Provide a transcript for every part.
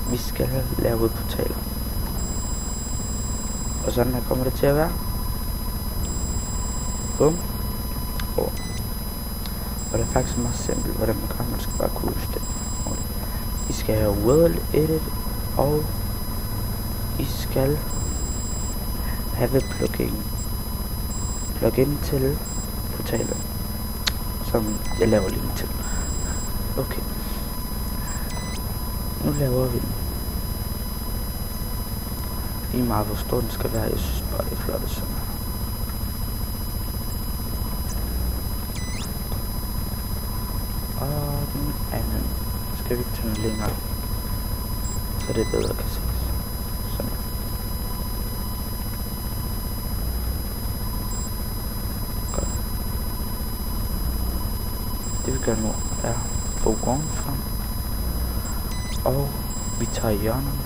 Vi skal lave portaler. Og sådan her kommer det til at være. Bum. Og det er faktisk meget simpelt, hvordan man kan. Man skal bare kunne huske det. I skal have World Edit, og I skal have plugin til portalen, som jeg laver link til. Okay. Nu laver vi den. Lige meget hvor stor den skal være, jeg synes bare det er flot sådan her. Og den anden skal vi tage den længere, så det bedre kan ses. Sådan. Godt. Det vi gør nu er få gården frem, og vi tager hjørnerne.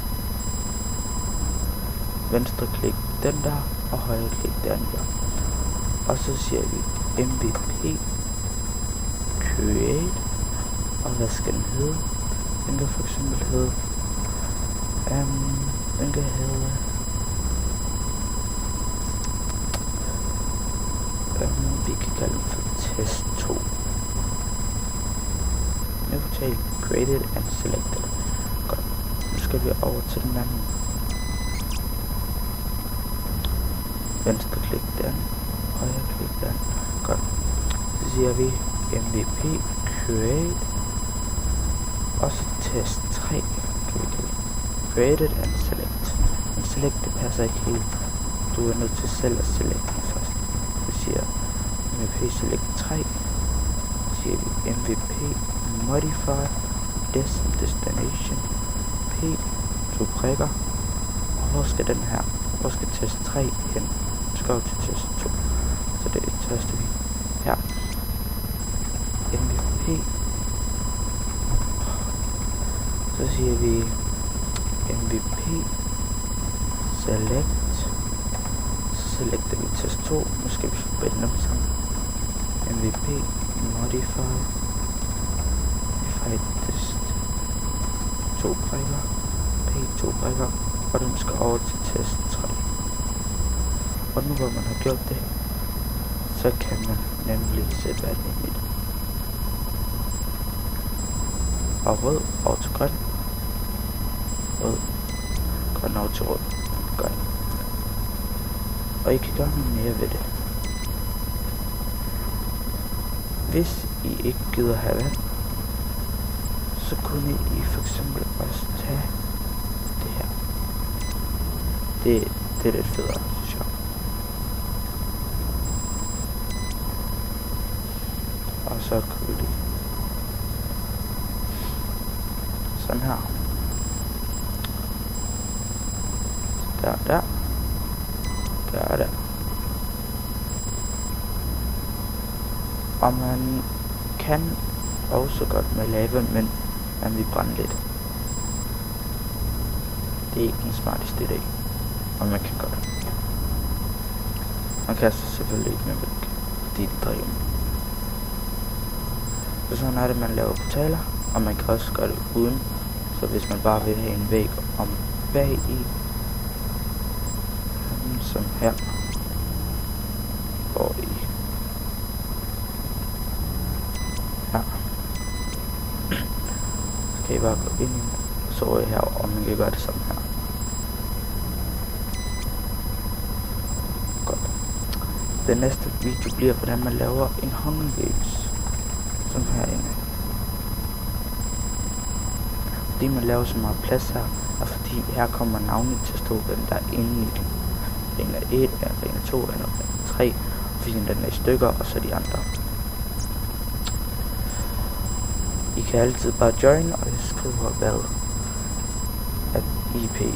Venstre klik den der, og højre klik den der. Og så siger vi MVP Create. Og hvad skal den hedde? Den kan for eksempel hedde vi kan kalde den for test 2. Nu tager vi created and selected. Godt. Nu skal vi over til den anden. Venstre klik den, højre klik den. Godt. Så siger vi MVP create, og så test 3 kan vi kalde. Created and select. Men select det passer ikke helt. Du er nødt til selv at select den først. Vi siger MVP select 3. Så siger vi MVP modify destination P 2 prikker. Og hvor skal den her? Hvor skal test 3 hen? Vi skal til test 2. Så det taster vi her. MVP. Så siger vi MVP select. Så selecter vi test 2. Nu skal vi forbinde dem sammen. MVP modify test 2 prikker. P 2 prikker. Og den skal over til test 3. Og nu hvor man har gjort det, så kan man nemlig sætte hvad den i det. Og rød over til grøn. Rød. Grøn over til rød. Godt. Og I kan gøre noget mere ved det. Hvis I ikke gider have vand, så kunne I for eksempel også tage det her. Det er lidt federe, synes jeg. Og så kunne vi lige sådan her. Der. Og man kan også godt med lava, men man vil brænde lidt. Det er ikke den smarteste idé. Og man kan godt. Man kaster selvfølgelig ikke med væk, fordi det driver. Så sådan er det, man laver portaler, og man kan også gøre det uden. Så hvis man bare vil have en væg om bag i, som her, og i her, så kan I bare gå ind i, så her, og man kan gøre det sådan her. Godt. Den næste video bliver, hvordan man laver en Hunger Games, som herinde. Fordi man laver så meget plads her, og fordi her kommer navnet til at stå, hvem der er inde i den. Arena 1, Arena 2, Arena 3, fordi den er i stykker, og så de andre. I kan altid bare join, og jeg skriver hvad at IP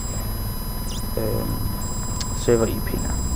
server IP'en er.